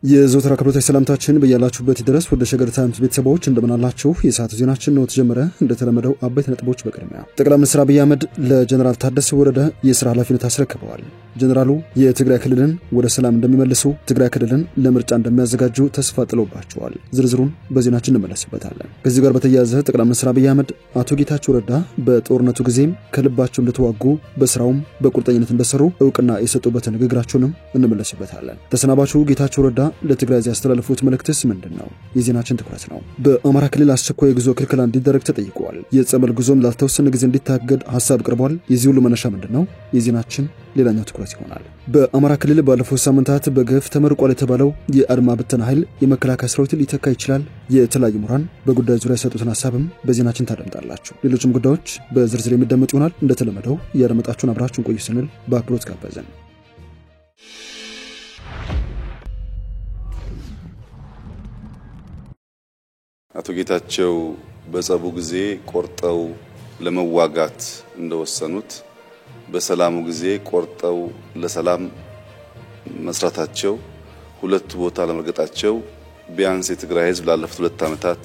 የዘወትር አክብሮታዊ ሰላምታችን በያላችሁበት ድረስ ወደ ሸገር ታይምስ ቤተሰቦች እንደምናላችሁ የሰዓቱ ዜናችን ነው ተጀመረ። እንደተለመደው አበይት ነጥቦች በቅድሚያ ጠቅላይ ሚኒስትር አብይ አህመድ ለጀነራል ታደሰ ወረደ የሥራ ኃላፊነት አስረክበዋል። ጀነራሉ የትግራይ ክልልን ወደ ሰላም እንደሚመልሱ፣ ትግራይ ክልልን ለምርጫ እንደሚያዘጋጁ ተስፋ ጥሎባቸዋል። ዝርዝሩን በዜናችን እንመለስበታለን። ከዚህ ጋር በተያያዘ ጠቅላይ ሚኒስትር አብይ አህመድ አቶ ጌታቸው ረዳ በጦርነቱ ጊዜም ከልባቸው እንደተዋጉ በስራውም በቁርጠኝነት እንደሰሩ እውቅና የሰጡበትን ንግግራቸውንም እንመለስበታለን። ተሰናባቹ ጌታቸው ረዳ ለትግራይ ያስተላለፉት መልእክትስ ምንድነው? የዜናችን ትኩረት ነው። በአማራ ክልል አስቸኳይ የጉዞ ክልከላ እንዲደረግ ተጠይቋል። የጸበል ጉዞም ላልተወሰነ ጊዜ እንዲታገድ ሐሳብ ቀርቧል። የዚህ ሁሉ መነሻ ምንድነው? የዜናችን ሌላኛው ትኩረት ይሆናል። በአማራ ክልል ባለፈው ሳምንታት በገፍ ተመርቋል የተባለው የአድማ ብተና ኃይል የመከላከያ ሰራዊትን ሊተካ ይችላል። የተለያዩ ምሁራን በጉዳዩ ዙሪያ የሰጡትን ሐሳብም በዜናችን ታደምጣላችሁ። ሌሎችም ጉዳዮች በዝርዝር የሚደመጡ ይሆናል። እንደተለመደው ያደመጣችሁን አብራችሁን ቆዩ ስንል በአክብሮት ጋበዘን። አቶ ጌታቸው በጸቡ ጊዜ ቆርጠው ለመዋጋት እንደወሰኑት በሰላሙ ጊዜ ቆርጠው ለሰላም መስራታቸው ሁለት ቦታ ለመርገጣቸው ቢያንስ የትግራይ ሕዝብ ላለፉት 2 ዓመታት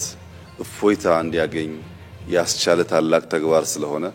እፎይታ እንዲያገኝ ያስቻለ ታላቅ ተግባር ስለሆነ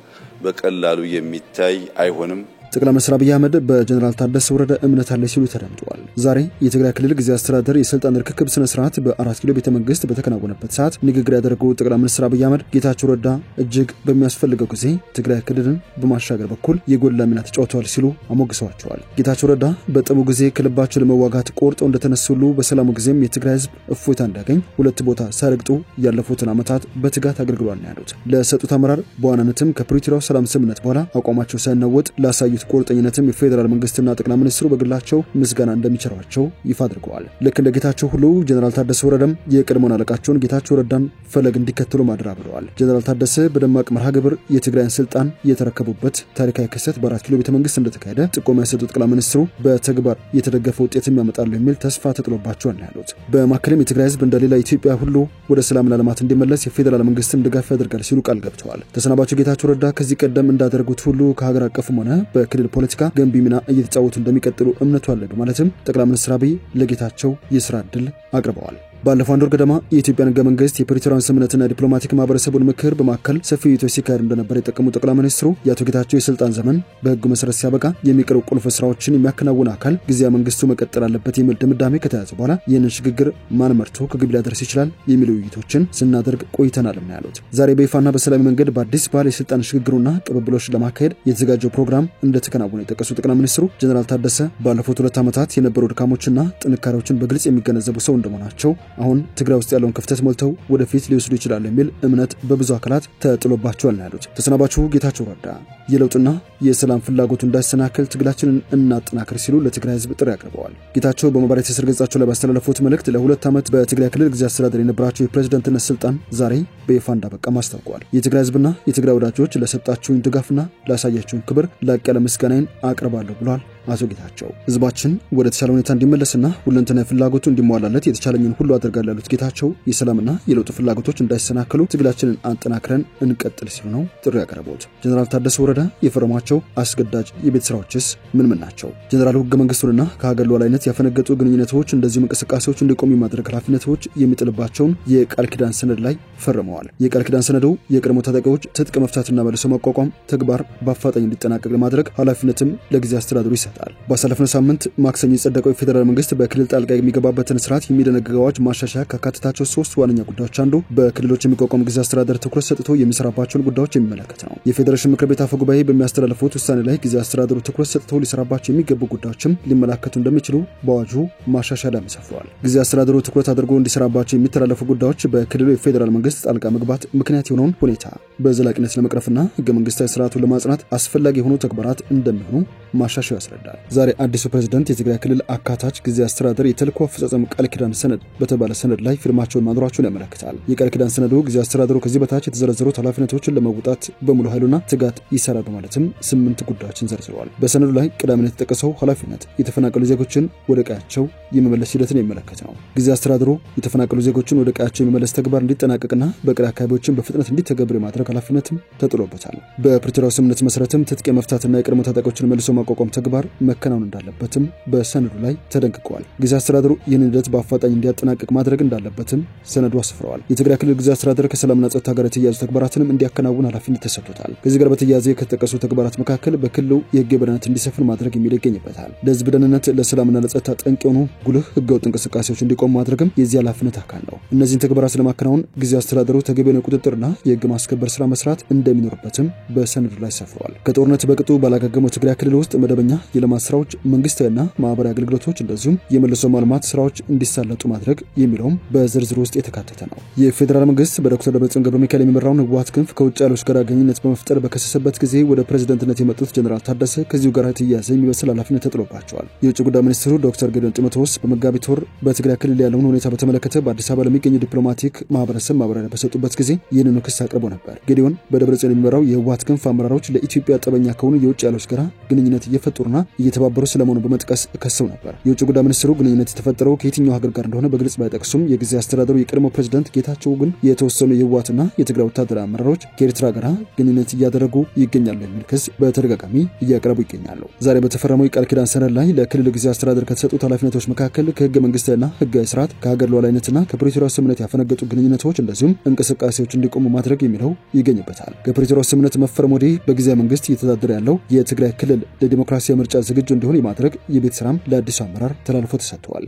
በቀላሉ የሚታይ አይሆንም። ጠቅላይ ሚኒስትር አብይ አህመድ በጀነራል ታደሰ ወረደ እምነት አለ ሲሉ ተደምጠዋል። ዛሬ የትግራይ ክልል ጊዜያዊ አስተዳደር የስልጣን ርክክብ ስነ ስርዓት በ4 ኪሎ ቤተ መንግስት በተከናወነበት ሰዓት ንግግር ያደረጉት ጠቅላይ ሚኒስትር አብይ አህመድ ጌታቸው ረዳ እጅግ በሚያስፈልገው ጊዜ ትግራይ ክልልን በማሻገር በኩል የጎላ ሚና ተጫውተዋል ሲሉ አሞግሰዋቸዋል። ጌታቸው ረዳ በጠቡ ጊዜ ከልባቸው ለመዋጋት ቆርጠው እንደተነሱሉ በሰላሙ ጊዜም የትግራይ ህዝብ እፎይታ እንዳገኝ 2 ቦታ ሳይረግጡ ያለፉትን ዓመታት በትጋት አገልግሏል ያሉት ለሰጡት አመራር በዋናነትም ከፕሪቶሪያው ሰላም ስምምነት በኋላ አቋማቸው ሳይናወጥ ላሳዩ ቁርጠኝነትም የፌደራል መንግስትና ጠቅላይ ሚኒስትሩ በግላቸው ምስጋና እንደሚቸራቸው ይፋ አድርገዋል። ልክ እንደ ጌታቸው ሁሉ ጀነራል ታደሰ ወረደም የቀድሞውን አለቃቸውን ጌታቸው ረዳን ፈለግ እንዲከተሉ ማድራ ብለዋል። ጀነራል ታደሰ በደማቅ መርሃ ግብር የትግራይን ስልጣን የተረከቡበት ታሪካዊ ክስተት በ4 ኪሎ ቤተ መንግስት እንደተካሄደ ጥቆማ የሰጡት ጠቅላይ ሚኒስትሩ በተግባር የተደገፈ ውጤትም ያመጣሉ የሚል ተስፋ ተጥሎባቸዋል ያሉት በማከለም የትግራይ ህዝብ እንደሌላ ኢትዮጵያ ሁሉ ወደ ሰላምና ልማት እንዲመለስ የፌደራል መንግስትን ድጋፍ ያደርጋል ሲሉ ቃል ገብተዋል። ተሰናባቹ ጌታቸው ረዳ ከዚህ ቀደም እንዳደረጉት ሁሉ ከሀገር አቀፍም ሆነ በክልል ፖለቲካ ገንቢ ሚና እየተጫወቱ እንደሚቀጥሉ እምነቱ አለ በማለትም ጠቅላይ ሚኒስትር አብይ ለጌታቸው የሥራ ዕድል አቅርበዋል። ባለፈው አንድ ወር ገደማ የኢትዮጵያ ህገ መንግስት የፕሪቶሪያን ስምምነትና ዲፕሎማቲክ ማህበረሰቡን ምክር በማከል ሰፊ ውይይቶች ሲካሄዱ እንደነበር የጠቀሙት ጠቅላይ ሚኒስትሩ የአቶ ጌታቸው የስልጣን ዘመን በህጉ መሰረት ሲያበቃ የሚቀሩ ቁልፍ ስራዎችን የሚያከናውን አካል ጊዜያዊ መንግስቱ መቀጠል አለበት የሚል ድምዳሜ ከተያዘ በኋላ ይህንን ሽግግር ማን መርቶ ከግብ ሊያደርስ ይችላል የሚሉ ውይይቶችን ስናደርግ ቆይተናል ነው ያሉት። ዛሬ በይፋና በሰላማዊ መንገድ በአዲስ ባህል የስልጣን ሽግግሩና ቅብብሎች ለማካሄድ የተዘጋጀው ፕሮግራም እንደተከናወነ የጠቀሱት ጠቅላይ ሚኒስትሩ ጀነራል ታደሰ ባለፉት 2 ዓመታት የነበሩ ድካሞችና ጥንካሬዎችን በግልጽ የሚገነዘቡ ሰው እንደመሆናቸው አሁን ትግራይ ውስጥ ያለውን ክፍተት ሞልተው ወደፊት ሊወስዱ ይችላል የሚል እምነት በብዙ አካላት ተጥሎባቸዋል ያሉት ተሰናባቹ ጌታቸው ረዳ የለውጥና የሰላም ፍላጎቱ እንዳይሰናከል ትግላችንን እናጠናክር ሲሉ ለትግራይ ህዝብ ጥሪ አቅርበዋል። ጌታቸው በማህበራዊ ትስስር ገጻቸው ላይ ባስተላለፉት መልእክት ለ2 ዓመት በትግራይ ክልል ጊዜያዊ አስተዳደር የነበራቸው የፕሬዝዳንትነት ስልጣን ዛሬ በይፋ እንዳበቃ ማስታወቋል። የትግራይ ህዝብና የትግራይ ወዳጆች ለሰጣችሁኝ ድጋፍና ላሳያችሁኝ ክብር ላቅ ያለ ምስጋናዬን አቅርባለሁ ብሏል። አቶ ጌታቸው ህዝባችን ወደ ተሻለ ሁኔታ እንዲመለስና ሁለንተናዊ ፍላጎቱ እንዲሟላለት የተቻለኝን ሁሉ አደርጋለሁ ያሉት ጌታቸው የሰላምና የለውጥ ፍላጎቶች እንዳይሰናከሉ ትግላችንን አጠናክረን እንቀጥል ሲሉ ነው ጥሪ ያቀረቡት። ጀነራል ታደሰ ወረደ የፈረሟቸው አስገዳጅ የቤት ስራዎችስ ምን ናቸው? ጀነራሉ ህገ መንግስቱንና ከሀገር ሉዓላዊነት ያፈነገጡ ግንኙነቶች እንደዚሁም እንቅስቃሴዎች እንዲቆሙ የማድረግ ኃላፊነቶች የሚጥልባቸውን የቃል ኪዳን ሰነድ ላይ ፈርመዋል። የቃል ኪዳን ሰነዱ የቀድሞ ታጣቂዎች ትጥቅ መፍታትና መልሶ ማቋቋም ተግባር በአፋጣኝ እንዲጠናቀቅ ለማድረግ ኃላፊነትም ለጊዜያዊ አስተዳደሩ ይሰጣል። ባሳለፍነው ሳምንት ማክሰኞ የጸደቀው የፌደራል መንግስት በክልል ጣልቃ የሚገባበትን ስርዓት የሚደነግገው አዋጅ ማሻሻያ ካካተታቸው 3 ዋነኛ ጉዳዮች አንዱ በክልሎች የሚቋቋም ጊዜያዊ አስተዳደር ትኩረት ሰጥቶ የሚሰራባቸውን ጉዳዮች የሚመለከት ነው። የፌዴሬሽን ምክር ቤት አፈ ጉባኤ በሚያስተላልፉት ውሳኔ ላይ ጊዜያዊ አስተዳደሩ ትኩረት ሰጥቶ ሊሰራባቸው የሚገቡ ጉዳዮችም ሊመለከቱ እንደሚችሉ በአዋጁ ማሻሻያ ላይ ሰፍሯል። ጊዜያዊ አስተዳደሩ ትኩረት አድርጎ እንዲሰራባቸው የሚተላለፉ ጉዳዮች በክልሉ የፌዴራል መንግስት ጣልቃ መግባት ምክንያት የሆነውን ሁኔታ በዘላቂነት ለመቅረፍና ህገ መንግስታዊ ስርዓቱን ለማጽናት አስፈላጊ የሆኑ ተግባራት እንደሚሆኑ ማሻሻያ ያስረዳል። ዛሬ አዲሱ ፕሬዝዳንት የትግራይ ክልል አካታች ጊዜያዊ አስተዳደር የተልእኮ አፈጻጸም ቃል ኪዳን ሰነድ በተባለ ሰነድ ላይ ፊርማቸውን ማድረጋቸውን ያመለክታል። የቃል ኪዳን ሰነዱ ጊዜያዊ አስተዳደሩ ከዚህ በታች የተዘረዘሩት ኃላፊነቶችን ለመውጣት በሙሉ ኃይሉና ትጋት ይሰራል በማለትም 8 ጉዳዮችን ዘርዝረዋል። በሰነዱ ላይ ቀዳሚነት የተጠቀሰው ኃላፊነት የተፈናቀሉ ዜጎችን ወደ ቀያቸው የመመለስ ሂደትን የሚመለከት ነው። ጊዜያዊ አስተዳደሩ የተፈናቀሉ ዜጎችን ወደ ቀያቸው የመመለስ ተግባር እንዲጠናቀቅና በቀሪ አካባቢዎችን በፍጥነት እንዲተገብር የማድረግ ኃላፊነትም ተጥሎበታል። በፕሪቶሪያው ስምምነት መሰረትም ትጥቅ የመፍታትና የቀድሞ ታጣቂዎችን መልሶ ማቋቋም ተግባር መከናወን እንዳለበትም በሰነዱ ላይ ተደንግጓል። ጊዜያዊ አስተዳደሩ ይህን ሂደት በአፋጣኝ እንዲያጠናቅቅ ማድረግ እንዳለበትም ሰነዱ አስፍረዋል። የትግራይ ክልል ጊዜያዊ አስተዳደር ከሰላምና ጸጥታ ጋር የተያያዙ ተግባራትንም እንዲያከናውን ኃላፊነት ተሰጥቶታል። ከዚህ ጋር በተያያዘ ከተጠቀሱ ተግባራት መካከል በክልሉ የህግ የበላይነት እንዲሰፍን ማድረግ የሚል ይገኝበታል። ለህዝብ ደህንነት፣ ለሰላምና ለጸጥታ ጠንቅ የሆኑ ጉልህ ህገወጥ እንቅስቃሴዎች እንዲቆሙ ማድረግም የዚህ ኃላፊነት አካል ነው። እነዚህን ተግባራት ለማከናወን ጊዜያዊ አስተዳደሩ ተገቢውን የቁጥጥርና የህግ ማስከበር ስራ መስራት እንደሚኖርበትም በሰነዱ ላይ ሰፍሯል። ከጦርነት በቅጡ ባላገገመው ትግራይ ክልል ውስጥ መደበኛ የልማት ስራዎች፣ መንግስታዊና ማህበራዊ አገልግሎቶች እንደዚሁም የመልሶ ማልማት ስራዎች እንዲሳለጡ ማድረግ የሚለውም በዝርዝር ውስጥ የተካተተ ነው። የፌዴራል መንግስት በዶክተር ደብረጽዮን ገብረሚካኤል የሚመራውን ህወሓት ክንፍ ከውጭ ኃይሎች ጋር ግንኙነት በመፍጠር በከሰሰበት ጊዜ ወደ ፕሬዝዳንትነት የመጡት ጀነራል ታደሰ ከዚሁ ጋር የተያያዘ የሚመስል ኃላፊነት ተጥሎባቸዋል። የውጭ ጉዳይ ሚኒስትሩ ዶክተር ጌዲዮን ጢሞቴዎስ በመጋቢት ወር በትግራይ ክልል ያለውን ሁኔታ በተመለከተ በአዲስ አበባ ለሚገኙ ዲፕሎማቲክ ማህበረሰብ ማብራሪያ በሰጡበት ጊዜ ይህንኑ ክስ አቅርቦ ነበር። ጌዲዮን በደብረጽዮን የሚመራው የህወሓት ክንፍ አመራሮች ለኢትዮጵያ ጠበኛ ከሆኑ የውጭ ኃይሎች ጋር ግንኙነት እየፈጠሩና እየተባበሩ ስለመሆኑ በመጥቀስ ከሰው ነበር። የውጭ ጉዳይ ሚኒስትሩ ግንኙነት የተፈጠረው ከየትኛው ሀገር ጋር እንደሆነ በግልጽ ባይጠቅሱም የጊዜያዊ አስተዳደሩ የቀድሞ ፕሬዝዳንት ጌታቸው ግን የተወሰኑ የህወሓትና የትግራይ ወታደራዊ አመራሮች ከኤርትራ ጋር ግንኙነት እያደረጉ ይገኛሉ የሚል ክስ በተደጋጋሚ እያቀረቡ ይገኛሉ። ዛሬ በተፈረመው የቃል ኪዳን ሰነድ ላይ ለክልሉ ጊዜያዊ አስተዳደር ከተሰጡት ኃላፊነቶች መካከል ከህገ መንግስታዊና ህጋዊ ስርዓት፣ ከሀገር ሉዓላዊነትና ከፕሪቶሪያው ስምምነት ያፈነገጡ ግንኙነቶች እንደዚሁም እንቅስቃሴዎች እንዲቆሙ ማድረግ የሚለው ይገኝበታል። ከፕሪቶሪያው ስምምነት መፈረም ወዲህ በጊዜያዊ መንግስት እየተዳደረ ያለው የትግራይ ክልል ለዲሞክራሲያዊ ምርጫ ዝግጁ እንዲሆን የማድረግ የቤት ስራም ለአዲሱ አመራር ተላልፎ ተሰጥቷል።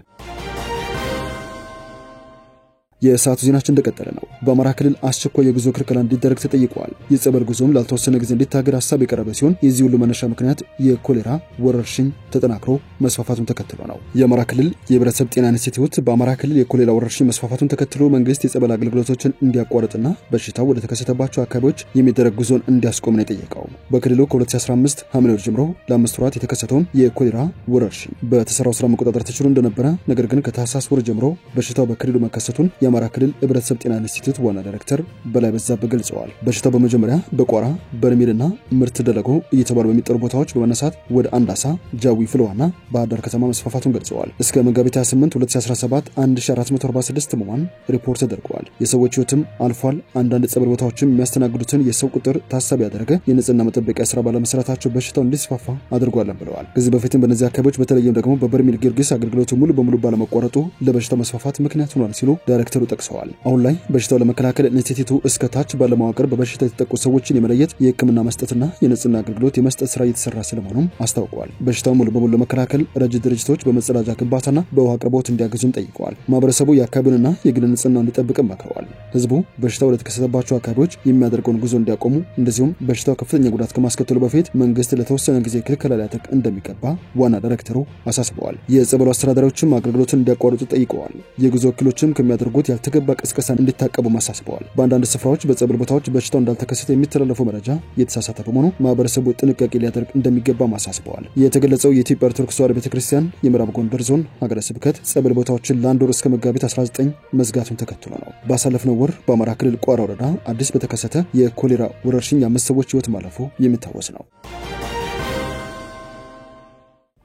የሰዓቱ ዜናችን እንደቀጠለ ነው። በአማራ ክልል አስቸኳይ የጉዞ ክልከላ እንዲደረግ ተጠይቋል። የጸበል ጉዞም ላልተወሰነ ጊዜ እንዲታገድ ሐሳብ የቀረበ ሲሆን የዚህ ሁሉ መነሻ ምክንያት የኮሌራ ወረርሽኝ ተጠናክሮ መስፋፋቱን ተከትሎ ነው። የአማራ ክልል የህብረተሰብ ጤና ኢንስቲትዩት በአማራ ክልል የኮሌራ ወረርሽኝ መስፋፋቱን ተከትሎ መንግስት የጸበል አገልግሎቶችን እንዲያቋርጥና በሽታው ወደ ተከሰተባቸው አካባቢዎች የሚደረግ ጉዞን እንዲያስቆም ነው የጠየቀው። በክልሉ ከ2015 ሐምሌ ወር ጀምሮ ለ5 ወራት የተከሰተውን የኮሌራ ወረርሽኝ በተሰራው ስራ መቆጣጠር ተችሎ እንደነበረ፣ ነገር ግን ከታህሳስ ወር ጀምሮ በሽታው በክልሉ መከሰቱን የአማራ ክልል ህብረተሰብ ጤና ኢንስቲትዩት ዋና ዳይሬክተር በላይ በዛብህ ገልጸዋል። በሽታው በመጀመሪያ በቋራ በርሜልና ምርት ደለጎ እየተባሉ በሚጠሩ ቦታዎች በመነሳት ወደ አንዳሳ፣ ጃዊ ፍልዋና ባህር ዳር ከተማ መስፋፋቱን ገልጸዋል። እስከ መጋቢት 28 2017 1446 ህሙማን ሪፖርት ተደርገዋል። የሰዎች ህይወትም አልፏል። አንዳንድ ጸበል ቦታዎችም የሚያስተናግዱትን የሰው ቁጥር ታሳቢ ያደረገ የንጽህና መጠበቂያ ስራ ባለመስራታቸው በሽታው እንዲስፋፋ አድርጓል ብለዋል። ከዚህ በፊትም በእነዚህ አካባቢዎች በተለይም ደግሞ በበርሜል ጊዮርጊስ አገልግሎቱ ሙሉ በሙሉ ባለመቋረጡ ለበሽታው መስፋፋት ምክንያት ሆኗል ሲሉ ዳይሬክተሩ ጠቅሰዋል። አሁን ላይ በሽታው ለመከላከል ኢንስቲትዩቱ እስከ ታች ባለማዋቀር በበሽታ የተጠቁ ሰዎችን የመለየት የህክምና መስጠትና የንጽህና አገልግሎት የመስጠት ስራ እየተሰራ ስለመሆኑም አስታውቀዋል። በሽታው ሙሉ በሙሉ ለመከላከል ረጅት ድርጅቶች በመጸዳጃ ግንባታና በውሃ አቅርቦት እንዲያግዙም ጠይቀዋል። ማህበረሰቡ የአካባቢውንና የግል ንጽህና እንዲጠብቅም መክረዋል። ህዝቡ በሽታው ወደ ተከሰተባቸው አካባቢዎች የሚያደርገውን ጉዞ እንዲያቆሙ እንደዚሁም በሽታው ከፍተኛ ጉዳት ከማስከተሉ በፊት መንግስት ለተወሰነ ጊዜ ክልከላ ሊያደርግ እንደሚገባ ዋና ዳይሬክተሩ አሳስበዋል። የጸበሉ አስተዳዳሪዎችም አገልግሎቱን እንዲያቋርጡ ጠይቀዋል። የጉዞ ወኪሎችም ከሚያደርጉት ያልተገባ ቅስቀሳን እንዲታቀቡ ማሳስበዋል። በአንዳንድ ስፍራዎች በጸበል ቦታዎች በሽታው እንዳልተከሰተ የሚተላለፈው መረጃ የተሳሳተ በመሆኑ ማህበረሰቡ ጥንቃቄ ሊያደርግ እንደሚገባ ማሳስበዋል። የተገለጸው የኢትዮጵያ ኦርቶዶክስ ተዋሕዶ ቤተክርስቲያን የምዕራብ ጎንደር ዞን ሀገረ ስብከት ጸበል ቦታዎችን ለአንድ ወር እስከ መጋቢት 19 መዝጋቱን ተከትሎ ነው። ባሳለፍነው ወር በአማራ ክልል ቋራ ወረዳ አዲስ በተከሰተ የኮሌራ ወረርሽኝ 5 ሰዎች ህይወት ማለፉ የሚታወስ ነው።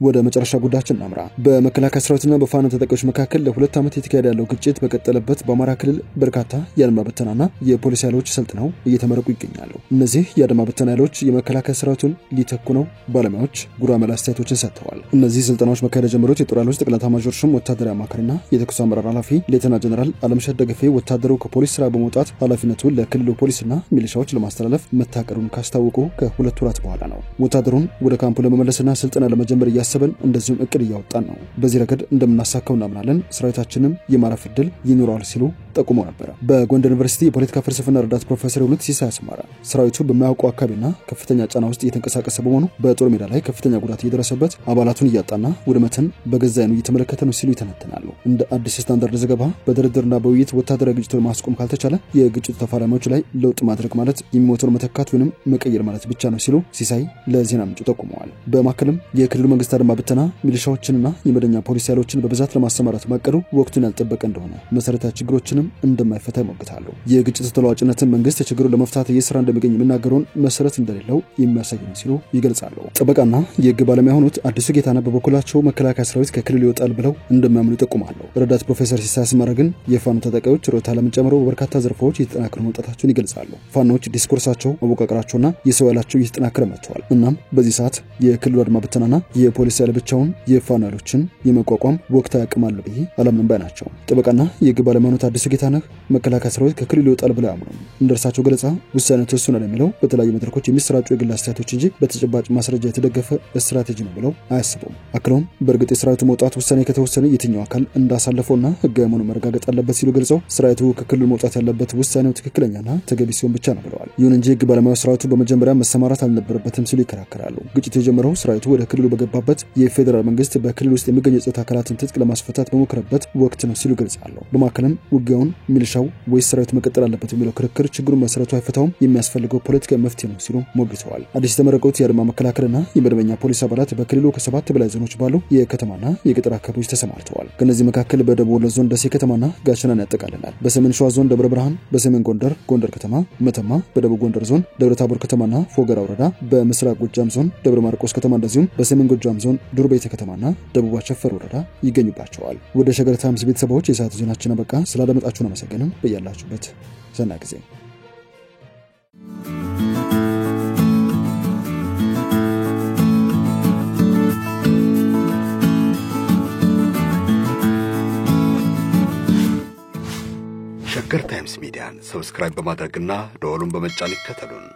ወደ መጨረሻ ጉዳያችን እናምራ። በመከላከያ ሰራዊትና በፋኖ ተጠቃሚዎች መካከል ለ2 ዓመት የተካሄደ ያለው ግጭት በቀጠለበት በአማራ ክልል በርካታ የአድማ ብተናና የፖሊስ ኃይሎች ሰልጥነው እየተመረቁ ይገኛሉ። እነዚህ የአድማ ብተና ኃይሎች የመከላከያ ሰራዊቱን ሊተኩ ነው ባለሙያዎች ጉራሜላ አስተያየቶችን ሰጥተዋል። እነዚህ ስልጠናዎች መካሄድ የጀመሩት የጦር ኃይሎች ጠቅላይ ኤታማዦር ሹም ወታደራዊ አማካሪና የተኩስ አመራር ኃላፊ ሌተና ጀነራል አለምሸት ደገፌ ወታደሩ ከፖሊስ ስራ በመውጣት ኃላፊነቱን ለክልሉ ፖሊስና ሚሊሻዎች ለማስተላለፍ መታቀዱን ካስታወቁ ከ2 ወራት በኋላ ነው። ወታደሩን ወደ ካምፑ ለመመለስና ስልጠና ለመጀመር እያሰበን እንደዚሁም እቅድ እያወጣን ነው። በዚህ ረገድ እንደምናሳካው እናምናለን። ሰራዊታችንም የማረፍ ዕድል ይኖራል ሲሉ ጠቁመው ነበር። በጎንደር ዩኒቨርሲቲ የፖለቲካ ፍልስፍና ረዳት ፕሮፌሰር የሆኑት ሲሳይ አስማራ ሰራዊቱ በማያውቀው አካባቢና ከፍተኛ ጫና ውስጥ እየተንቀሳቀሰ በመሆኑ በጦር ሜዳ ላይ ከፍተኛ ጉዳት እየደረሰበት አባላቱን እያጣና ውድመትን በገዛ ዓይኑ እየተመለከተ ነው ሲሉ ይተነትናሉ። እንደ አዲስ ስታንዳርድ ዘገባ በድርድርና በውይይት ወታደራዊ ግጭቱን ማስቆም ካልተቻለ የግጭቱ ተፋላሚዎች ላይ ለውጥ ማድረግ ማለት የሚሞተውን መተካት ወይንም መቀየር ማለት ብቻ ነው ሲሉ ሲሳይ ለዜና ምንጩ ጠቁመዋል። በማከልም የክልሉ መንግስት አድማ ብተና ሚሊሻዎችንና የመደኛ ፖሊስ ኃይሎችን በብዛት ለማሰማራት ማቀዱ ወቅቱን ያልጠበቀ እንደሆነ መሰረታዊ ችግሮችንም እንደማይፈታ ይሞግታሉ። የግጭት ተለዋዋጭነትን መንግስት ችግሩን ለመፍታት እየሰራ እንደሚገኝ የሚናገሩን መሰረት እንደሌለው የሚያሳይ ነው ሲሉ ይገልጻሉ። ጠበቃና የህግ ባለሙያ የሆኑት አዲሱ ጌታነህ በበኩላቸው መከላከያ ሰራዊት ከክልል ይወጣል ብለው እንደማያምኑ ይጠቁማሉ። ረዳት ፕሮፌሰር ሲሳይ አስማራ ግን የፋኖ ታጣቂዎች ሮታ ዓለምን ጨምሮ በርካታ ዘርፎች እየተጠናከሩ መውጣታቸውን ይገልጻሉ። ፋኖች ዲስኮርሳቸው መወቃቀራቸውና የሰው ኃይላቸው እየተጠናከረ መጥተዋል። እናም በዚህ ሰዓት የክልሉ አድማ ብተናና የፖሊስ ኃይል ብቻውን የፋኖ ኃይሎችን የመቋቋም ወቅታዊ አቅም አለው ብዬ አላምንም ባይ ናቸው። ጠበቃና የህግ ባለሙያ የሆኑት አዲሱ ጌታነህ መከላከያ ሰራዊት ከክልል ይወጣል ብለው አያምኑም። እንደርሳቸው ገለጻ ውሳኔው ተወስኗል የሚለው በተለያዩ መድረኮች የሚሰራጩ የግል አስተያየቶች እንጂ በተጨባጭ ማስረጃ የተደገፈ ስትራቴጂ ነው ብለው አያስቡም። አክለውም በእርግጥ የሰራዊቱ መውጣት ውሳኔ ከተወሰነ የትኛው አካል እንዳሳለፈውና ህጋዊ መሆኑ መረጋገጥ አለበት ሲሉ ገልጸው ሰራዊቱ ከክልል መውጣት ያለበት ውሳኔው ትክክለኛና ተገቢ ሲሆን ብቻ ነው ብለዋል። ይሁን እንጂ ህግ ባለሙያው ሰራዊቱ በመጀመሪያ መሰማራት አልነበረበትም ሲሉ ይከራከራሉ። ግጭቱ የጀመረው ሰራዊቱ ወደ ክልሉ በገባበት የፌደራል መንግስት በክልል ውስጥ የሚገኙ የጸጥታ አካላትን ትጥቅ ለማስፈታት በሞከረበት ወቅት ነው ሲሉ ገልጻሉ። በማከለም ውጊያውን ሚሊሻው ወይስ ሰራዊቱ መቀጠል አለበት የሚለው ክርክር ችግሩን መሰረቱ አይፈታውም፣ የሚያስፈልገው ፖለቲካዊ መፍትሄ ነው ሲሉ ሞግተዋል። አዲስ የተመረቁት የአድማ መከላከልና የመደበኛ ፖሊስ አባላት በክልሉ ከ7 በላይ ዞኖች ባሉ የከተማና የገጠር አካባቢዎች ተሰማርተዋል። ከነዚህ መካከል በደቡብ ወሎ ዞን ደሴ ከተማና ጋሸናን ያጠቃልላል። በሰሜን ሸዋ ዞን ደብረ ብርሃን፣ በሰሜን ጎንደር ከተማ፣ መተማ፣ በደቡብ ጎንደር ዞን ደብረ ታቦር ከተማና ፎገራ ወረዳ፣ በምስራቅ ጎጃም ዞን ደብረ ማርቆስ ከተማ እንደዚሁም በሰሜን ጎጃም ዞን ዱርቤቴ ከተማና ደቡብ አቸፈር ወረዳ ይገኙባቸዋል። ወደ ሸገር ታይምስ ቤተሰቦች የሰዓቱ ዜናችን አበቃ። ስላደመጣችሁን አመሰግናለሁ። በያላችሁበት ሰናይ ጊዜ ሸገር ታይምስ ሚዲያን ሰብስክራይብ በማድረግና ደወሉን በመጫን ይከተሉን።